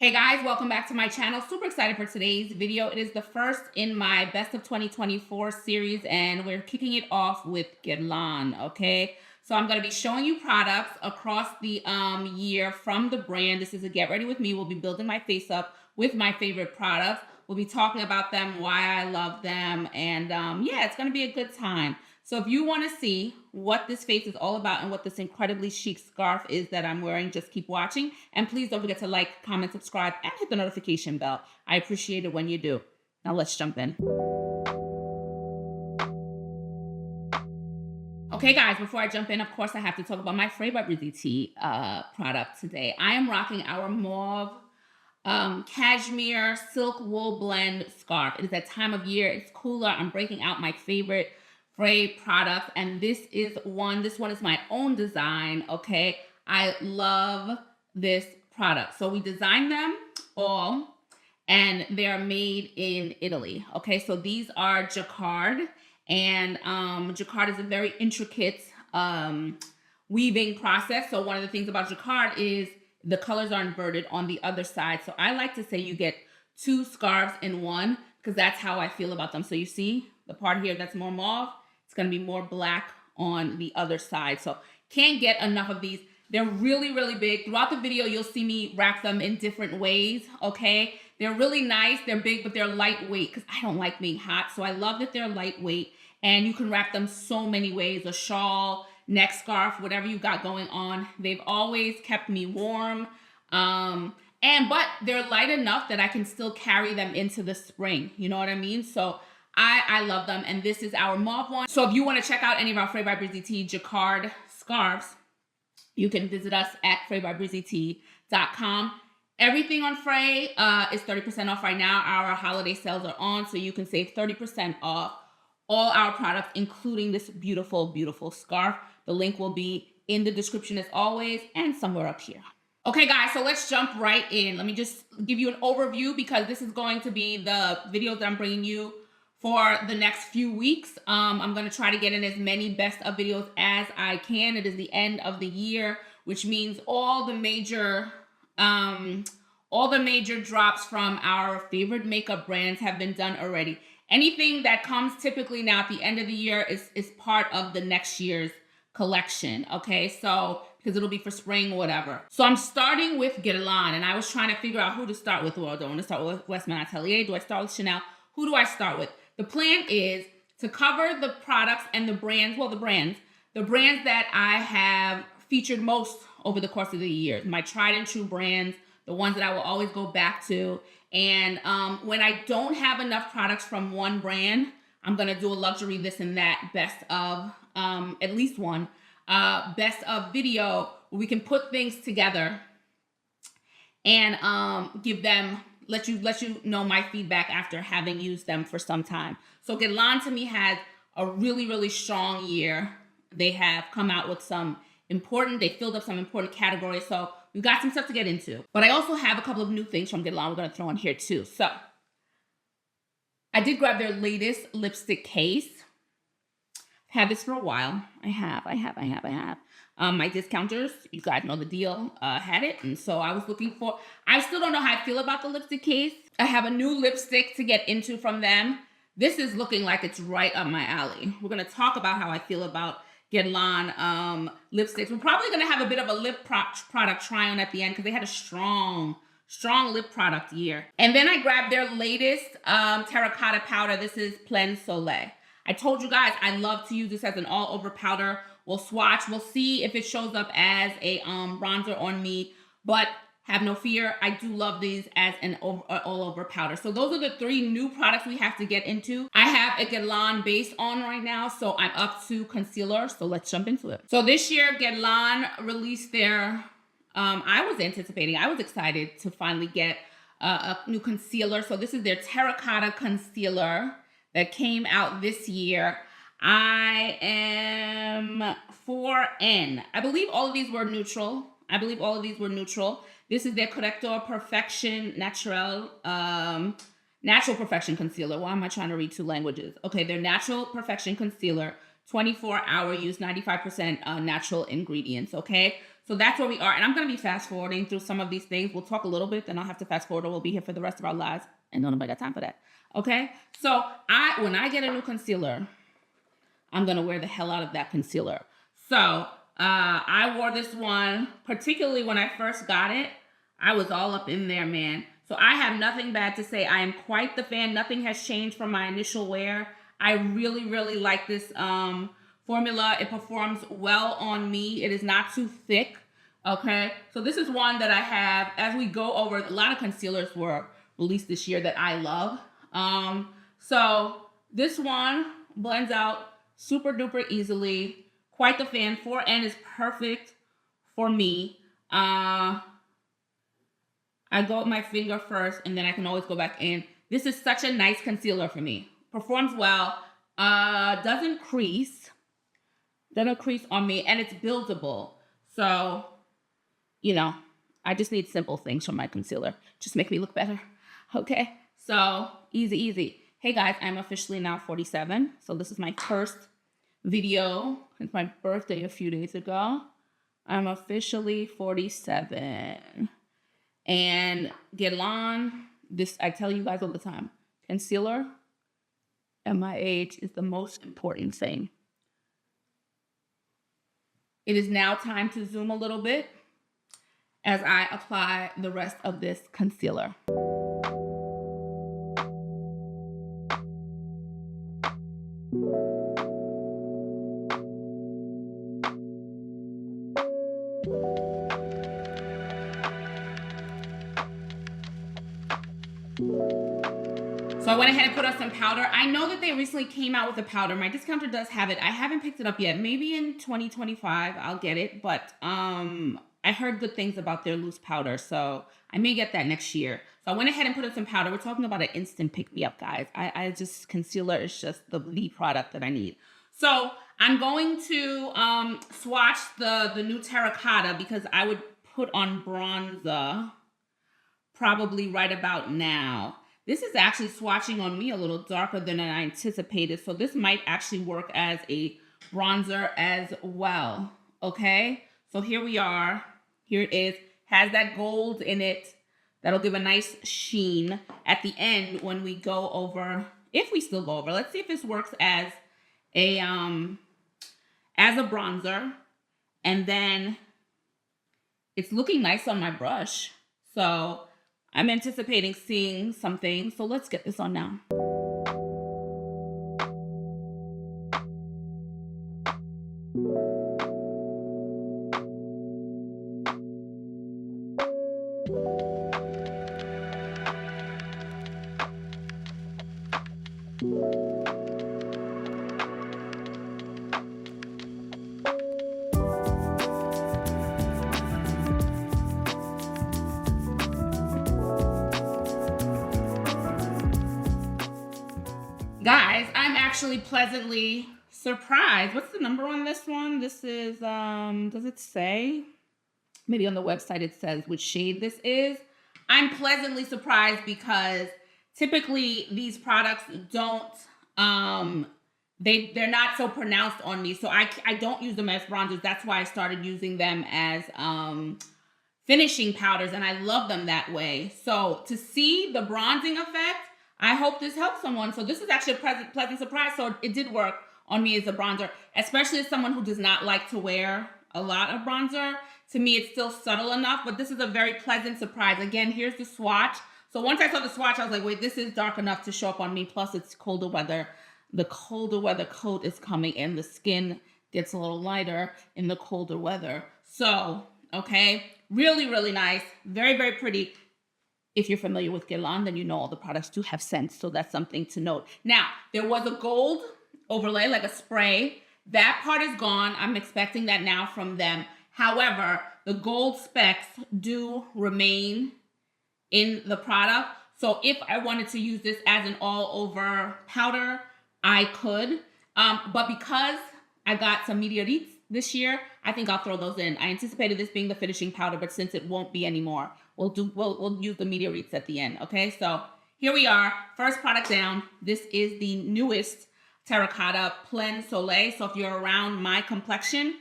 Hey guys, welcome back to my channel. Super excited for today's video. It is the first in my Best of 2024 series, and we're kicking it off with Guerlain, okay? So I'm going to be showing you products across the year from the brand. This is a Get Ready With Me. We'll be building my face up with my favorite products. We'll be talking about them, why I love them, and yeah, it's going to be a good time. So if you want to see what this face is all about and what this incredibly chic scarf is that I'm wearing, just keep watching. And please don't forget to like, comment, subscribe, and hit the notification bell. I appreciate it when you do. Now let's jump in. Okay, guys, before I jump in, of course, I have to talk about my Frey Byri product today. I am rocking our Mauve Cashmere Silk Wool Blend Scarf. It is that time of year. It's cooler. I'm breaking out my favorite Frey product, and this one is my own design. Okay, I love this product. So we designed them all, and they're made in Italy. Okay, so these are Jacquard, and Jacquard is a very intricate weaving process. So one of the things about Jacquard is the colors are inverted on the other side. So I like to say you get two scarves in one, because that's how I feel about them. So you see the part here that's more mauve, it's going to be more black on the other side. So can't get enough of these. They're really, really big. Throughout the video, you'll see me wrap them in different ways, okay? They're really nice. They're big, but they're lightweight because I don't like being hot. So I love that they're lightweight, and you can wrap them so many ways. A shawl, neck scarf, whatever you got going on. They've always kept me warm. But they're light enough that I can still carry them into the spring. You know what I mean? So I love them, and this is our mauve one. So if you want to check out any of our Frey Byri Jacquard scarves, you can visit us at freybyri.com. Everything on Frey is 30% off right now. Our holiday sales are on, so you can save 30% off all our products, including this beautiful, beautiful scarf. The link will be in the description as always, and somewhere up here. Okay, guys, so let's jump right in. Let me just give you an overview, because this is going to be the videos that I'm bringing you for the next few weeks. I'm going to try to get in as many best of videos as I can. It is the end of the year, which means all the major drops from our favorite makeup brands have been done already. Anything that comes typically now at the end of the year is part of the next year's collection, okay? So, because it'll be for spring or whatever. So I'm starting with Guerlain, and I was trying to figure out who to start with. Well, I don't want to start with Westman Atelier. Do I start with Chanel? Who do I start with? The plan is to cover the products and the brands, the brands that I have featured most over the course of the year. My tried and true brands, the ones that I will always go back to. And when I don't have enough products from one brand, I'm going to do a luxury this and that best of, at least one, best of video where we can put things together and give them, let you know my feedback after having used them for some time. So Guerlain to me has a really, really strong year. They have come out with they filled up some important categories. So we've got some stuff to get into. But I also have a couple of new things from Guerlain we're going to throw in here too. So I did grab their latest lipstick case. I've had this for a while. I have. My discounters, you guys know the deal, had it. And so I was looking for, I still don't know how I feel about the lipstick case. I have a new lipstick to get into from them. This is looking like it's right up my alley. We're going to talk about how I feel about Guerlain lipsticks. We're probably going to have a bit of a lip product try on at the end, because they had a strong lip product year. And then I grabbed their latest terracotta powder. This is Plein Soleil. I told you guys I love to use this as an all-over powder. We'll swatch. We'll see if it shows up as a bronzer on me. But have no fear, I do love these as an all-over powder. So those are the three new products we have to get into. I have a Guerlain base on right now, so I'm up to concealer. So let's jump into it. So this year, Guerlain released their, I was excited to finally get a new concealer. So this is their Terracotta concealer that came out this year. I am 4N. I believe all of these were neutral. This is their Corrector Perfection Natural Perfection Concealer. Why am I trying to read two languages? Okay, their Natural Perfection Concealer, 24-hour use, 95% natural ingredients, okay? So that's where we are. And I'm going to be fast forwarding through some of these things. We'll talk a little bit, then I'll have to fast forward or we'll be here for the rest of our lives. And nobody got time for that. Okay. So when I get a new concealer, I'm going to wear the hell out of that concealer. So I wore this one, particularly when I first got it. I was all up in there, man. So I have nothing bad to say. I am quite the fan. Nothing has changed from my initial wear. I really, really like this formula. It performs well on me. It is not too thick. Okay. So this is one that I have as we go over. A lot of concealers were released this year that I love. So this one blends out super duper easily. Quite the fan. 4N is perfect for me. I go with my finger first and then I can always go back in. This is such a nice concealer for me. Performs well. Doesn't crease on me, and it's buildable. So, you know, I just need simple things from my concealer. Just make me look better. Okay. So easy, easy. Hey guys, I'm officially now 47. So this is my first video since my birthday a few days ago. I'm officially 47. And Guerlain, this I tell you guys all the time, concealer at my age is the most important thing. It is now time to zoom a little bit as I apply the rest of this concealer. So I went ahead and put on some powder. I know that they recently came out with a powder. My discounter does have it. I haven't picked it up yet. Maybe in 2025 I'll get it. But I heard good things about their loose powder. So I may get that next year. So I went ahead and put on some powder. We're talking about an instant pick-me-up, guys. I just, concealer is just the lead product that I need. So I'm going to swatch the new Terracotta because I would put on bronzer probably right about now. This is actually swatching on me a little darker than I anticipated. So this might actually work as a bronzer as well. Okay. So here we are. Here it is. Has that gold in it. That'll give a nice sheen at the end when we go over, if we still go over. Let's see if this works as a bronzer. And then it's looking nice on my brush. So I'm anticipating seeing something. So let's get this on now. Guys, I'm actually pleasantly surprised. What's the number on this one? This is, does it say? Maybe on the website it says which shade this is. I'm pleasantly surprised because typically these products don't, they're not so pronounced on me. So I don't use them as bronzers. That's why I started using them as finishing powders, and I love them that way. So to see the bronzing effect, I hope this helps someone. So this is actually a pleasant surprise. So it did work on me as a bronzer, especially as someone who does not like to wear a lot of bronzer. To me, it's still subtle enough, but this is a very pleasant surprise. Again, here's the swatch. So once I saw the swatch, I was like, wait, this is dark enough to show up on me. Plus it's colder weather. The colder weather coat is coming in. The skin gets a little lighter in the colder weather. So, okay, really, really nice. Very, very pretty. If you're familiar with Guerlain, then you know all the products do have scents, so that's something to note. Now, there was a gold overlay, like a spray. That part is gone. I'm expecting that now from them. However, the gold specks do remain in the product. So if I wanted to use this as an all-over powder, I could. But because I got some Meteorites this year, I think I'll throw those in. I anticipated this being the finishing powder, but since it won't be anymore, we'll use the Meteorites at the end. Okay, so here we are. First product down. This is the newest Terracotta Plein Soleil. So if you're around my complexion,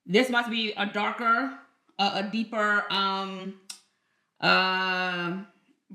this must be a darker a deeper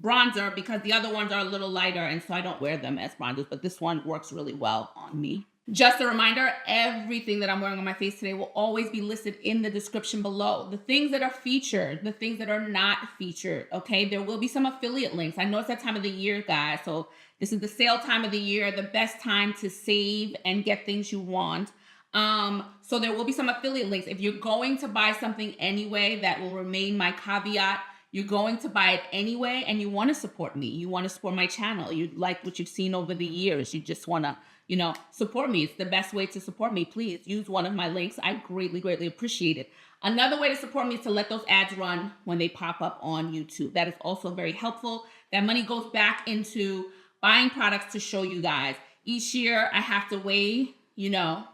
bronzer, because the other ones are a little lighter, and so I don't wear them as bronzers, but this one works really well on me. Just a reminder, everything that I'm wearing on my face today will always be listed in the description below. The things that are featured, the things that are not featured, okay? There will be some affiliate links. I know it's that time of the year, guys, so this is the sale time of the year, the best time to save and get things you want. So there will be some affiliate links. If you're going to buy something anyway, that will remain my caveat. You're going to buy it anyway, and you want to support me. You want to support my channel. You like what you've seen over the years. You just want to, you know, support me. It's the best way to support me. Please use one of my links. I greatly, greatly appreciate it. Another way to support me is to let those ads run when they pop up on YouTube. That is also very helpful. That money goes back into buying products to show you guys. Each year I have to weigh, you know,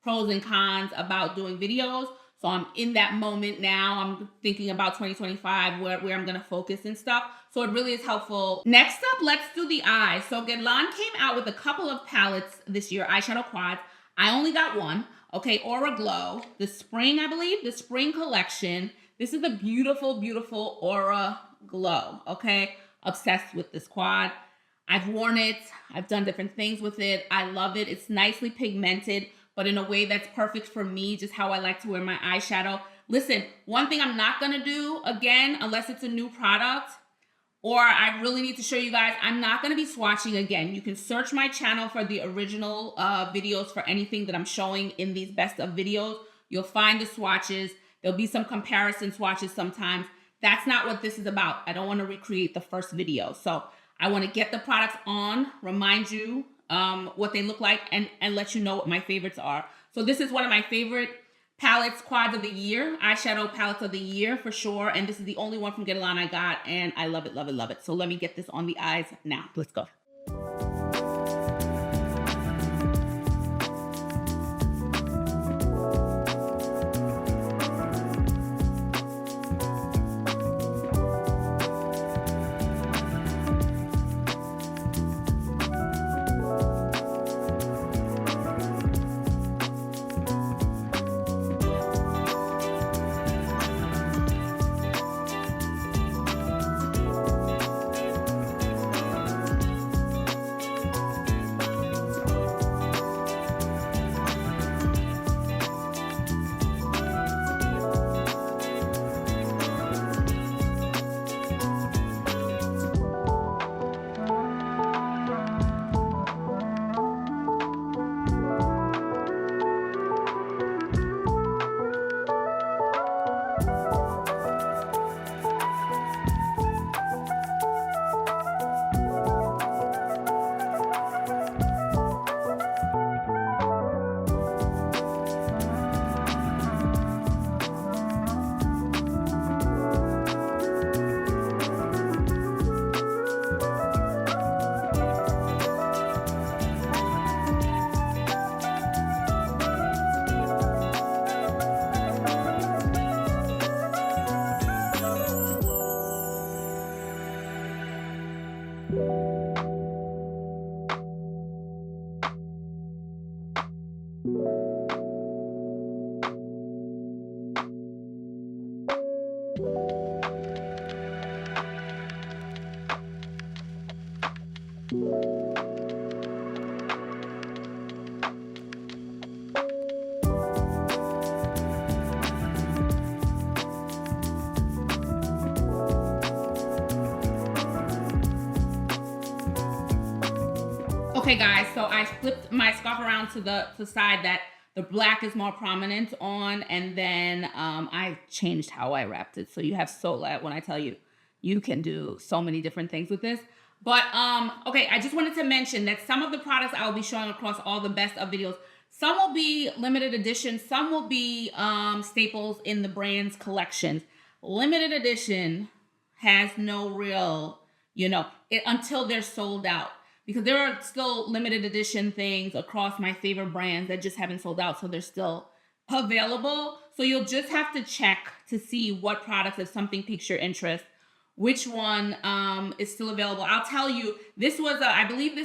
pros and cons about doing videos. So I'm in that moment now. I'm thinking about 2025, where I'm gonna focus and stuff. So it really is helpful. Next up, let's do the eyes. So Guerlain came out with a couple of palettes this year, eyeshadow quads. I only got one. Okay, Aura Glow, the spring, I believe, the spring collection. This is a beautiful, beautiful Aura Glow, okay? Obsessed with this quad. I've worn it. I've done different things with it. I love it. It's nicely pigmented, but in a way that's perfect for me, just how I like to wear my eyeshadow. Listen, one thing I'm not gonna do, again, unless it's a new product, or I really need to show you guys, I'm not gonna be swatching again. You can search my channel for the original videos for anything that I'm showing in these best of videos. You'll find the swatches. There'll be some comparison swatches sometimes. That's not what this is about. I don't wanna recreate the first video. So I wanna get the products on, remind you what they look like, and let you know what my favorites are. So this is one of my favorite palettes, quads of the year, eyeshadow palettes of the year for sure. And this is the only one from Guerlain I got, and I love it, love it, love it. So let me get this on the eyes now. Let's go. Okay guys, so I flipped my scarf around to the side that the black is more prominent on, and then I changed how I wrapped it. So you have Soleil. When I tell you, you can do so many different things with this. But okay, I just wanted to mention that some of the products I will be showing across all the best of videos, some will be limited edition, some will be staples in the brand's collections. Limited edition has no real, you know, until they're sold out. Because there are still limited edition things across my favorite brands that just haven't sold out, so they're still available. So you'll just have to check to see what products, if something piques your interest, which one is still available. I'll tell you, this was I believe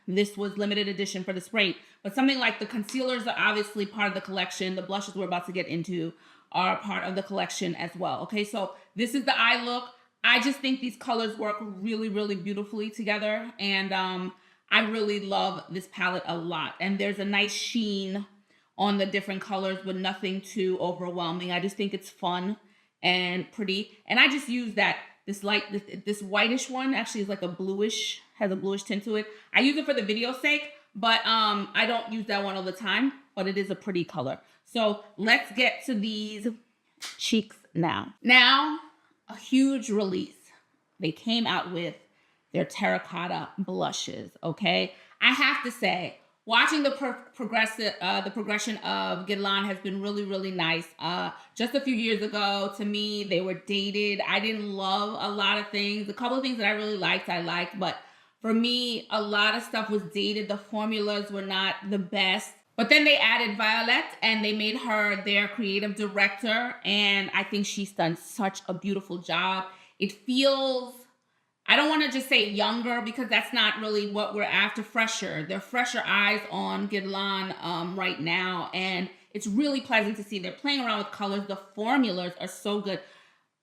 this was limited edition for the spray, but something like the concealers are obviously part of the collection. The blushes we're about to get into are part of the collection as well. Okay, so this is the eye look. I just think these colors work really, really beautifully together. And I really love this palette a lot. And there's a nice sheen on the different colors, but nothing too overwhelming. I just think it's fun and pretty. And I just use this whitish one actually is like a bluish, has a bluish tint to it. I use it for the video's sake, but I don't use that one all the time, but it is a pretty color. So let's get to these cheeks now. Now, a huge release. They came out with their Terracotta Blushes, okay? I have to say, watching the progression of Guerlain has been really, really nice. Just a few years ago, to me, they were dated. I didn't love a lot of things. A couple of things that I really liked, I liked. But for me, a lot of stuff was dated. The formulas were not the best. But then they added Violet and they made her their creative director. And I think she's done such a beautiful job. It feels, I don't want to just say younger because that's not really what we're after, fresher. They're fresher eyes on Guerlain right now. And it's really pleasant to see. They're playing around with colors. The formulas are so good.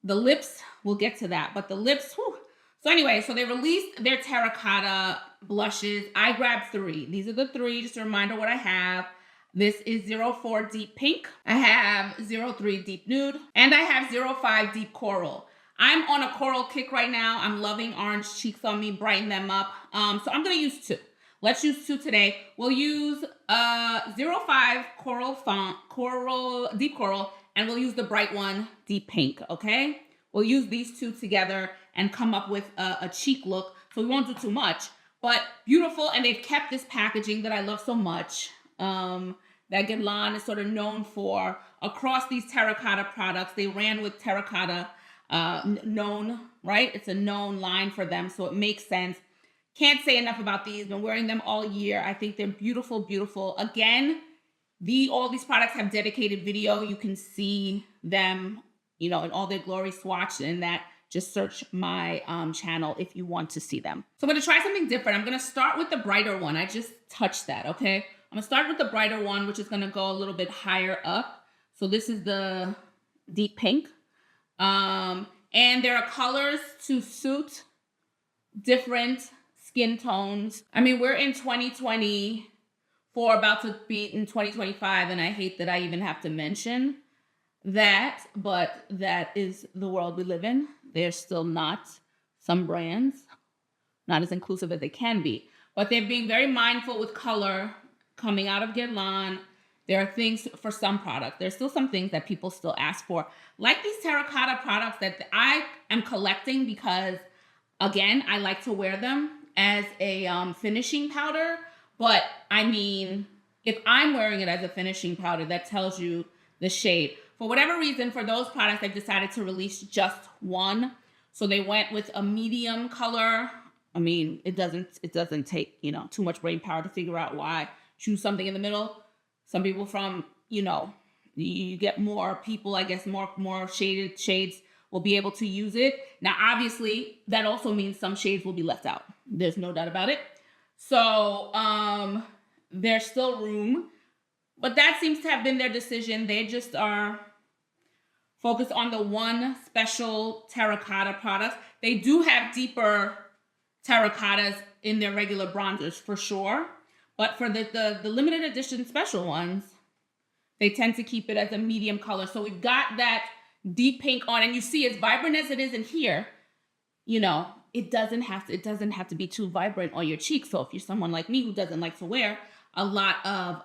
The lips, we'll get to that. But the lips, whew. So anyway, so they released their Terracotta Blushes. I grabbed 3. These are the 3, just a reminder what I have. This is 04 Deep Pink. I have 03 Deep Nude. And I have 05 Deep Coral. I'm on a coral kick right now. I'm loving orange cheeks on me, brighten them up. So I'm gonna use 2. Let's use 2 today. We'll use 05 Coral Font, Deep Coral, and we'll use the bright one, Deep Pink, okay? We'll use these 2 together and come up with a cheek look. So we won't do too much, but beautiful. And they've kept this packaging that I love so much, that Guerlain is sort of known for across these terracotta products. They ran with terracotta, known, right? It's a known line for them. So it makes sense. Can't say enough about these. Been wearing them all year. I think they're beautiful, beautiful. Again, all these products have dedicated video. You can see them, you know, in all their glory swatch, and that just search my channel if you want to see them. So I'm going to try something different. I'm going to start with the brighter one. I just touched that, okay? I'm going to start with the brighter one, which is going to go a little bit higher up. So this is the Deep Pink. And there are colors to suit different skin tones. I mean, we're in 2024, about to be in 2025, and I hate that I even have to mention that, but that is the world we live in. They're still not, some brands, not as inclusive as they can be, but they're being very mindful with color coming out of Guerlain. There are things for some products. There's still some things that people still ask for, like these terracotta products that I am collecting because, again, I like to wear them as a finishing powder. But I mean, if I'm wearing it as a finishing powder, that tells you the shade. For whatever reason, for those products, they've decided to release just one. So they went with a medium color. I mean, it doesn't take, you know, too much brain power to figure out why. Choose something in the middle. Some people from, you know, you get more people, I guess, more shaded shades will be able to use it. Now, obviously, that also means some shades will be left out. There's no doubt about it. So there's still room. But that seems to have been their decision. They just are focused on the one special terracotta product. They do have deeper terracottas in their regular bronzers for sure. But for the limited edition special ones, they tend to keep it as a medium color. So we've got that deep pink on, and you see as vibrant as it is in here, you know, it doesn't have to be too vibrant on your cheeks. So if you're someone like me who doesn't like to wear a lot of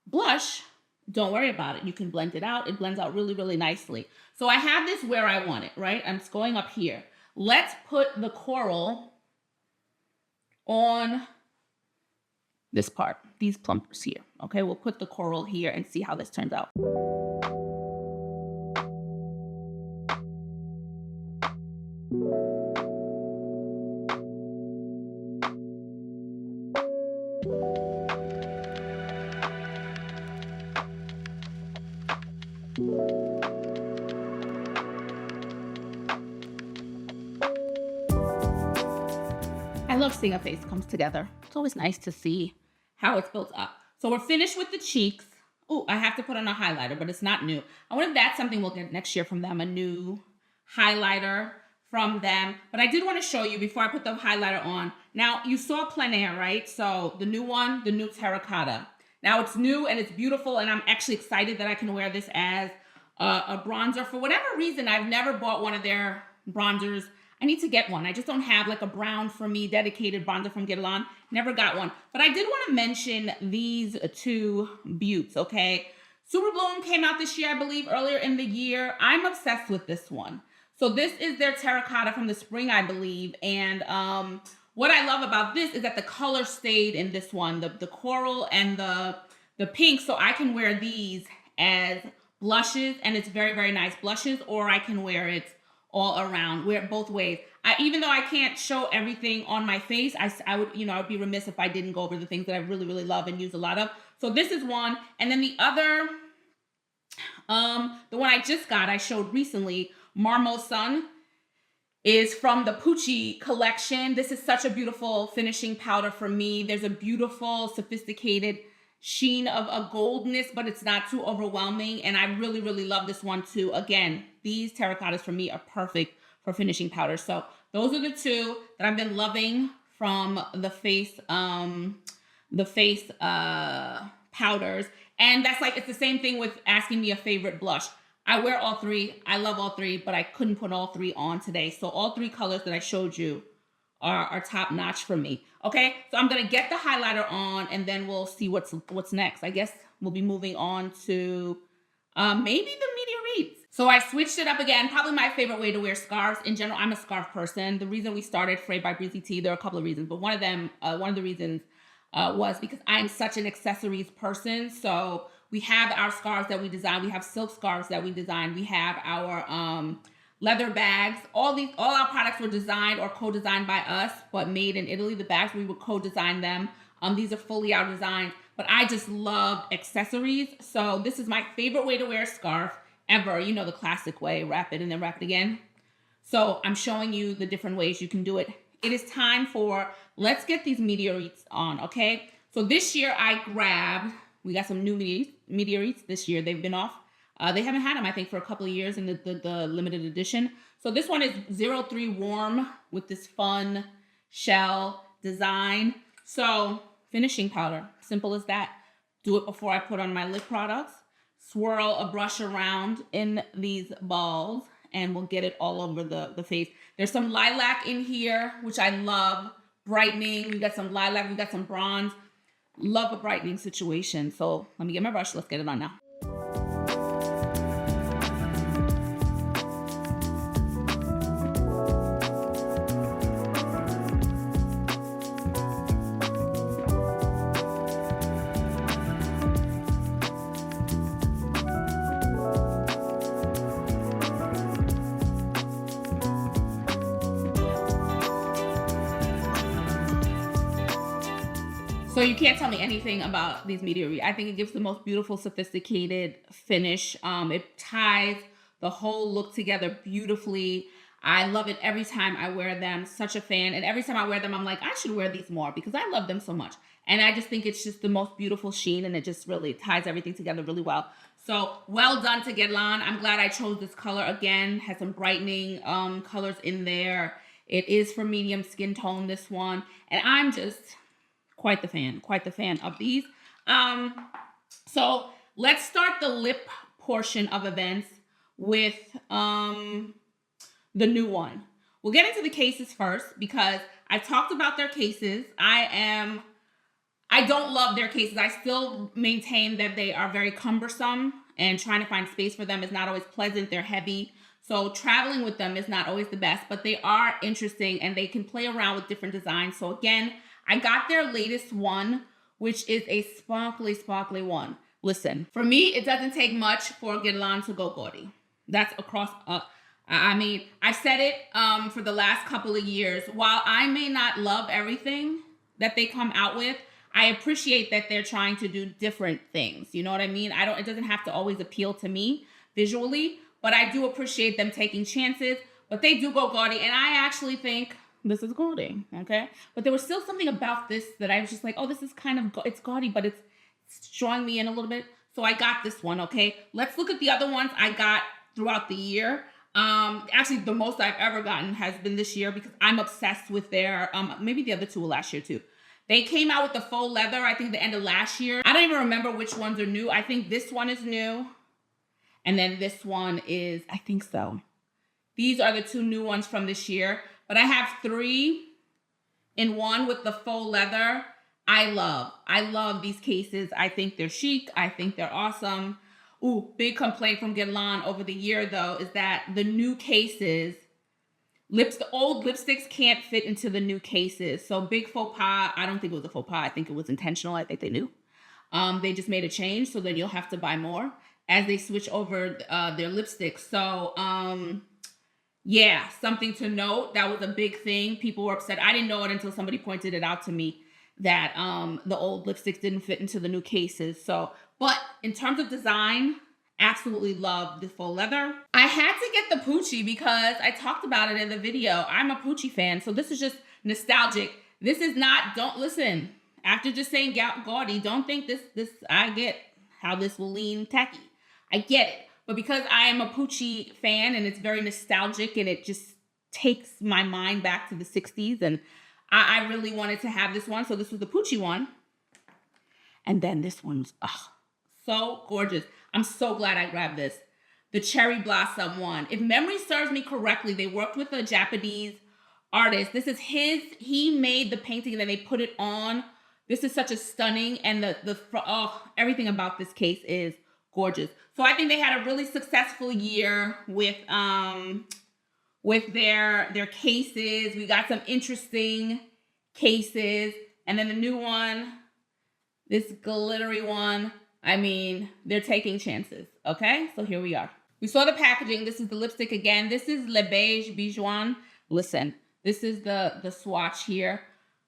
blush, don't worry about it. You can blend it out. It blends out really, really nicely. So I have this where I want it, right? I'm just going up here. Let's put the coral on this part, these plumpers here. Okay, we'll put the coral here and see how this turns out. I love seeing a face comes together. It's always nice to see how it's built up. So we're finished with the cheeks. Oh, I have to put on a highlighter, but it's not new. I wonder if that's something we'll get next year from them, a new highlighter from them. But I did want to show you before I put the highlighter on. Now, you saw Plein, right? So the new one, the new Terracotta. Now, it's new and it's beautiful, and I'm actually excited that I can wear this as a bronzer. For whatever reason, I've never bought one of their bronzers. I need to get one. I just don't have like a brown for me dedicated bronzer from Guerlain. Never got one. But I did want to mention these two beauts, okay? Superbloom came out this year, I believe, earlier in the year. I'm obsessed with this one. So this is their terracotta from the spring, I believe. And what I love about this is that the color stayed in this one, the coral and the pink. So I can wear these as blushes, and it's very, very nice blushes, or I can wear it all around, wear it both ways. Even though I can't show everything on my face, I would, I would be remiss if I didn't go over the things that I really, really love and use a lot of. So this is one. And then the other, the one I just got, I showed recently, Marmo Sun, is from the Pucci collection. This is such a beautiful finishing powder for me. There's a beautiful, sophisticated sheen of a goldness, but it's not too overwhelming. And I really, really love this one too. Again, these terracottas for me are perfect for finishing powders. So those are the two that I've been loving from the face powders. And that's like, it's the same thing with asking me a favorite blush. I wear all three. I love all three, but I couldn't put all three on today. So all three colors that I showed you are top notch for me. Okay, so I'm gonna get the highlighter on, and then we'll see what's next. I guess we'll be moving on to maybe the Meteorites. So I switched it up again. Probably my favorite way to wear scarves. In general, I'm a scarf person. The reason we started Frey by Breezy, there are a couple of reasons, but one of the reasons was because I'm such an accessories person. So we have our scarves that we design. We have silk scarves that we design. We have our leather bags. All our products were designed or co-designed by us, but made in Italy. The bags, we would co-design them. These are fully our designs, but I just love accessories. So this is my favorite way to wear a scarf ever. You know, the classic way, wrap it and then wrap it again. So I'm showing you the different ways you can do it. It is time for, let's get these Meteorites on, okay? So this year we got some new Meteorites this year. They've been off. They haven't had them, I think, for a couple of years in the limited edition. So this one is 03 Warm with this fun shell design. So finishing powder, simple as that. Do it before I put on my lip products. Swirl a brush around in these balls, and we'll get it all over the face. There's some lilac in here, which I love. Brightening. We got some lilac. We got some bronze. Love a brightening situation. So let me get my brush. Let's get it on now. So you can't tell me anything about these Meteorites. I think it gives the most beautiful, sophisticated finish. It ties the whole look together beautifully. I love it every time I wear them. Such a fan. And every time I wear them, I'm like, I should wear these more because I love them so much. And I just think it's just the most beautiful sheen, and it just really ties everything together really well. So well done to Guerlain. I'm glad I chose this color again. Has some brightening colors in there. It is for medium skin tone, this one. And I'm just quite the fan of these. So let's start the lip portion of events with the new one. We'll get into the cases first because I talked about their cases. I don't love their cases. I still maintain that they are very cumbersome, and trying to find space for them is not always pleasant. They're heavy. So traveling with them is not always the best, but they are interesting and they can play around with different designs. So again, I got their latest one, which is a sparkly, sparkly one. Listen, for me, it doesn't take much for Guerlain to go gaudy. That's across, I mean, I said it for the last couple of years. While I may not love everything that they come out with, I appreciate that they're trying to do different things. You know what I mean? It doesn't have to always appeal to me visually, but I do appreciate them taking chances. But they do go gaudy, and I actually think this is gaudy, okay? But there was still something about this that I was just like, oh, this is kind of, it's gaudy, but it's drawing me in a little bit. So I got this one, okay? Let's look at the other ones I got throughout the year. Actually, the most I've ever gotten has been this year because I'm obsessed with their, maybe the other two were last year too. They came out with the faux leather, I think the end of last year. I don't even remember which ones are new. I think this one is new. And then this one is, I think so. These are the two new ones from this year. But I have 3 in one with the faux leather. I love these cases. I think they're chic. I think they're awesome. Ooh, big complaint from Guerlain over the year though is that the new cases, the old lipsticks can't fit into the new cases. So big faux pas. I don't think it was a faux pas. I think it was intentional. I think they knew. They just made a change so that you'll have to buy more as they switch over their lipsticks. So yeah, something to note. That was a big thing. People were upset. I didn't know it until somebody pointed it out to me that the old lipsticks didn't fit into the new cases. So, but in terms of design, absolutely love the faux leather. I had to get the Poochie because I talked about it in the video. I'm a Poochie fan, so this is just nostalgic. This is not, don't listen. After just saying gaudy, don't think this, I get how this will lean tacky. I get it. But because I am a Poochie fan and it's very nostalgic and it just takes my mind back to the 60s and I really wanted to have this one. So this was the Poochie one. And then this one's so gorgeous. I'm so glad I grabbed this. The Cherry Blossom one. If memory serves me correctly, they worked with a Japanese artist. This is he made the painting and then they put it on. This is such a stunning, and everything about this case is gorgeous. So I think they had a really successful year with their cases. We got some interesting cases. And then the new one, this glittery one, I mean, they're taking chances, okay? So here we are. We saw the packaging. This is the lipstick again. This is Le Beige Bijou. Listen, this is the swatch here.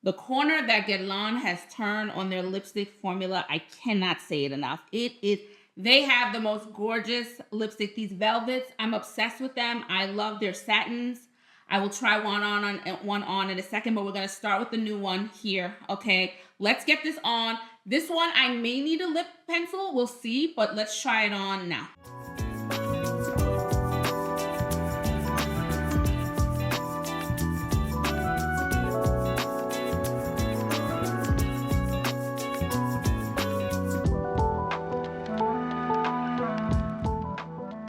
The corner that Guerlain has turned on their lipstick formula, I cannot say it enough. They have the most gorgeous lipstick. These velvets, I'm obsessed with them. I love their satins. I will try one on in a second, but we're gonna start with the new one here, okay? Let's get this on. This one, I may need a lip pencil, we'll see, but let's try it on now.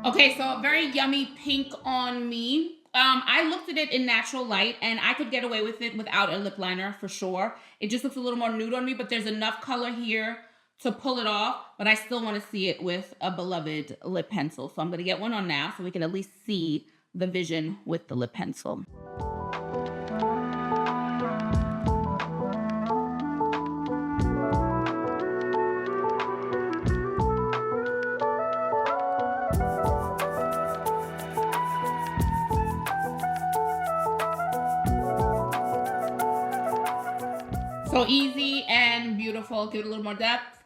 Okay, so a very yummy pink on me. I looked at it in natural light and I could get away with it without a lip liner for sure. It just looks a little more nude on me, but there's enough color here to pull it off, but I still want to see it with a beloved lip pencil. So I'm going to get one on now so we can at least see the vision with the lip pencil. So easy and beautiful. Give it a little more depth.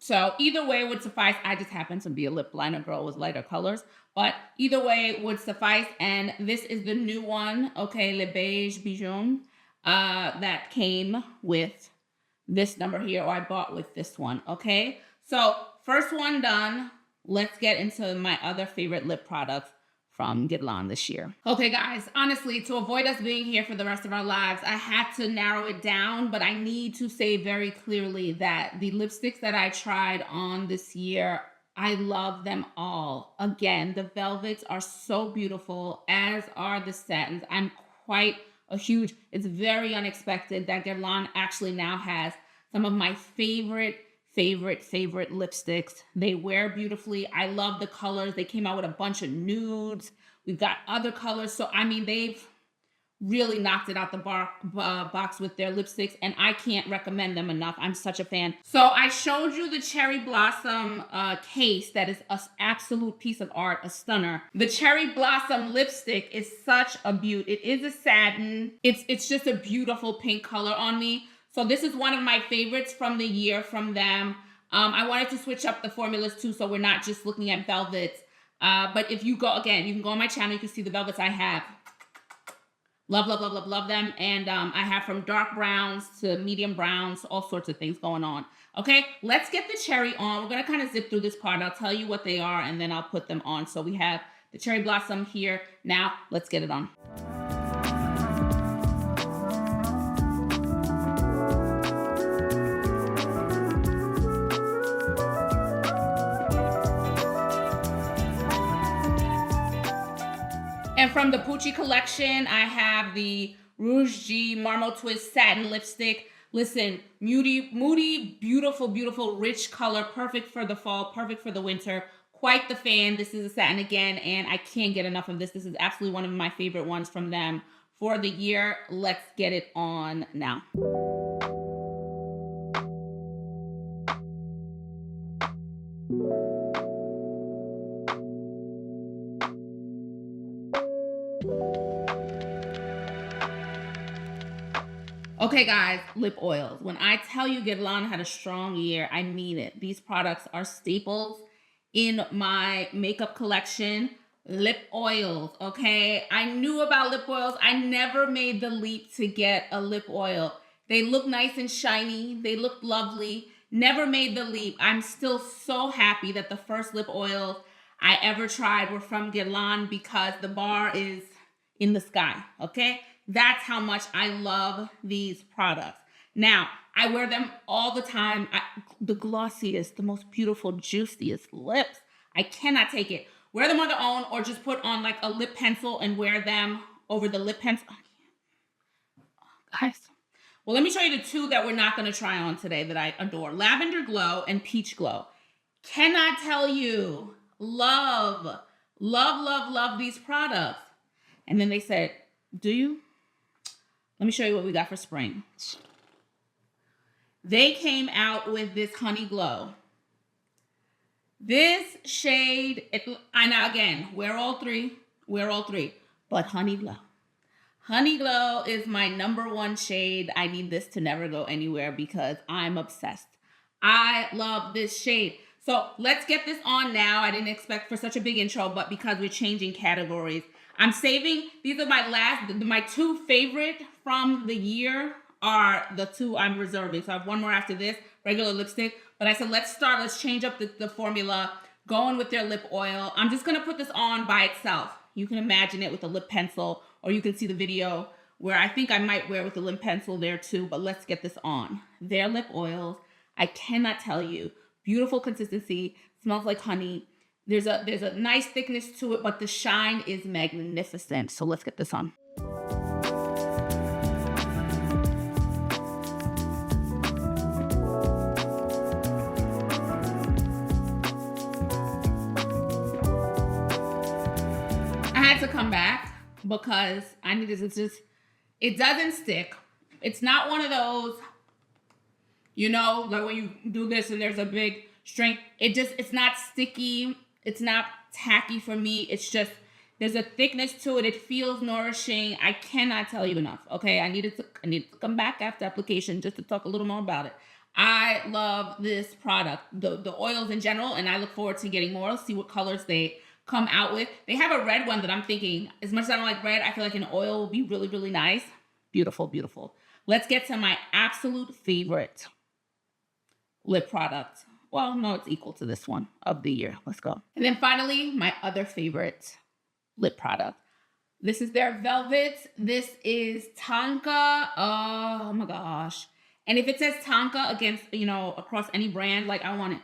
So either way would suffice. I just happen to be a lip liner girl with lighter colors, but either way would suffice. And this is the new one, okay, Le Beige Bijou, that came with this number here, or I bought with this one, okay? So first one done. Let's get into my other favorite lip products from Guerlain this year. Okay, guys, honestly, to avoid us being here for the rest of our lives, I had to narrow it down, but I need to say very clearly that the lipsticks that I tried on this year, I love them all. Again, the velvets are so beautiful, as are the satins. I'm quite a huge, it's very unexpected that Guerlain actually now has some of my favorite lipsticks. They wear beautifully. I love the colors. They came out with a bunch of nudes. We've got other colors. So, I mean, they've really knocked it out the box with their lipsticks, and I can't recommend them enough. I'm such a fan. So I showed you the Cherry Blossom case that is an absolute piece of art, a stunner. The Cherry Blossom lipstick is such a beaut. It is a satin. It's just a beautiful pink color on me. So this is one of my favorites from the year from them. I wanted to switch up the formulas too, so we're not just looking at velvets. But if you go, again, you can go on my channel, you can see the velvets I have. Love, love, love, love, love them. And I have from dark browns to medium browns, all sorts of things going on. Okay, let's get the cherry on. We're gonna kind of zip through this part. I'll tell you what they are and then I'll put them on. So we have the cherry blossom here. Now let's get it on. And from the Pucci collection, I have the Rouge G Marmo Twist Satin Lipstick. Listen, moody, beautiful, beautiful, rich color, perfect for the fall, perfect for the winter. Quite the fan. This is a satin again, and I can't get enough of this. This is absolutely one of my favorite ones from them for the year. Let's get it on now. Okay, guys, lip oils. When I tell you Guerlain had a strong year, I mean it. These products are staples in my makeup collection. Lip oils, okay? I knew about lip oils. I never made the leap to get a lip oil. They look nice and shiny. They look lovely. Never made the leap. I'm still so happy that the first lip oils I ever tried were from Guerlain because the bar is in the sky, okay? That's how much I love these products. Now, I wear them all the time. The glossiest, the most beautiful, juiciest lips. I cannot take it. Wear them on their own or just put on like a lip pencil and wear them over the lip pencil. Guys. Well, let me show you the two that we're not going to try on today that I adore. Lavender Glow and Peach Glow. Cannot tell you. Love, love, love, love these products. And then they said, do you? Let me show you what we got for spring. They came out with this Honey Glow. This shade, I know again, wear all three, but Honey Glow. Honey Glow is my #1 shade. I need this to never go anywhere because I'm obsessed. I love this shade. So let's get this on now. I didn't expect for such a big intro, but because we're changing categories, I'm saving, these are my two favorite from the year are the two I'm reserving. So I have one more after this, regular lipstick. But I said, let's change up the formula, going with their lip oil. I'm just gonna put this on by itself. You can imagine it with a lip pencil, or you can see the video where I think I might wear with the lip pencil there too, but let's get this on. Their lip oils, I cannot tell you, beautiful consistency, smells like honey. There's a nice thickness to it, but the shine is magnificent. So let's get this on. I had to come back because I needed to it doesn't stick. It's not one of those, you know, like when you do this and there's a big strength. It's not sticky. It's not tacky for me. It's just, there's a thickness to it. It feels nourishing. I cannot tell you enough. Okay, I needed to come back after application just to talk a little more about it. I love this product, the oils in general, and I look forward to getting more. See what colors they come out with. They have a red one that I'm thinking, as much as I don't like red, I feel like an oil will be really, really nice. Beautiful, beautiful. Let's get to my absolute favorite lip product. Well, no, it's equal to this one of the year. Let's go. And then finally, my other favorite lip product. This is their Velvet. This is Tonka. Oh my gosh. And if it says Tonka against, you know, across any brand, like I want it.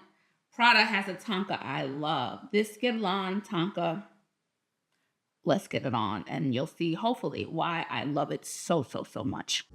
Prada has a Tonka I love. This Guerlain Tonka. Let's get it on and you'll see hopefully why I love it so, so, so much.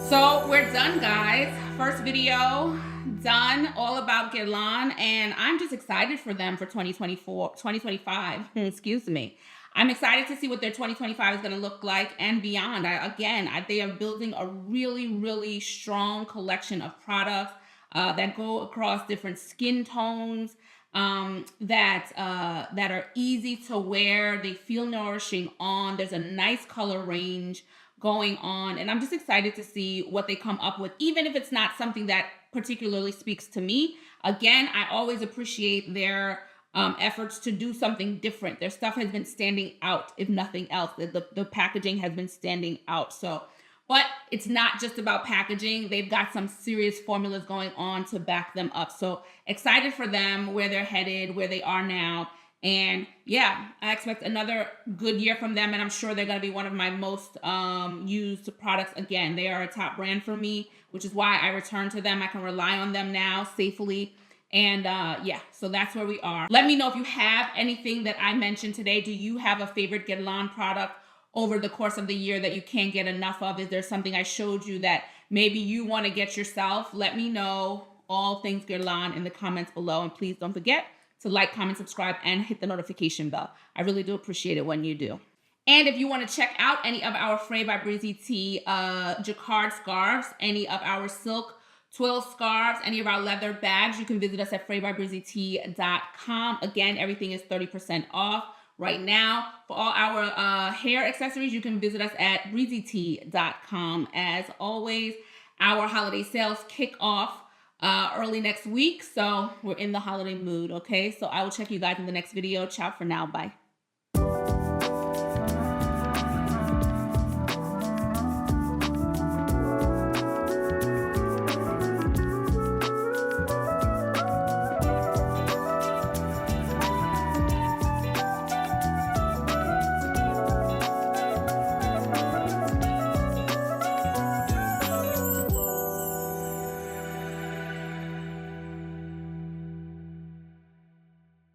So we're done, guys. First video done, all about Guerlain, and I'm just excited for them for 2025, excuse me. I'm excited to see what their 2025 is going to look like and beyond. They are building a really, really strong collection of products that go across different skin tones, that are easy to wear. They feel nourishing on. There's a nice color range going on. And I'm just excited to see what they come up with, even if it's not something that particularly speaks to me. Again, I always appreciate their efforts to do something different. Their stuff has been standing out, if nothing else. The packaging has been standing out. So, but it's not just about packaging. They've got some serious formulas going on to back them up. So excited for them, where they're headed, where they are now. And yeah, I expect another good year from them. And I'm sure they're going to be one of my most used products. Again, they are a top brand for me, which is why I return to them. I can rely on them now safely. And yeah, so that's where we are. Let me know if you have anything that I mentioned today. Do you have a favorite Guerlain product over the course of the year that you can't get enough of? Is there something I showed you that maybe you want to get yourself? Let me know. All things Guerlain in the comments below. And please don't forget to like, comment, subscribe, and hit the notification bell. I really do appreciate it when you do. And if you want to check out any of our Frey by Breezy Tea Jacquard scarves, any of our silk twill scarves, any of our leather bags, you can visit us at freybybreezytea.com. Again, everything is 30% off right now. For all our hair accessories, you can visit us at breezytea.com. As always, our holiday sales kick off early next week, so we're in the holiday mood. Okay, so I will check you guys in the next video. Ciao for now. Bye.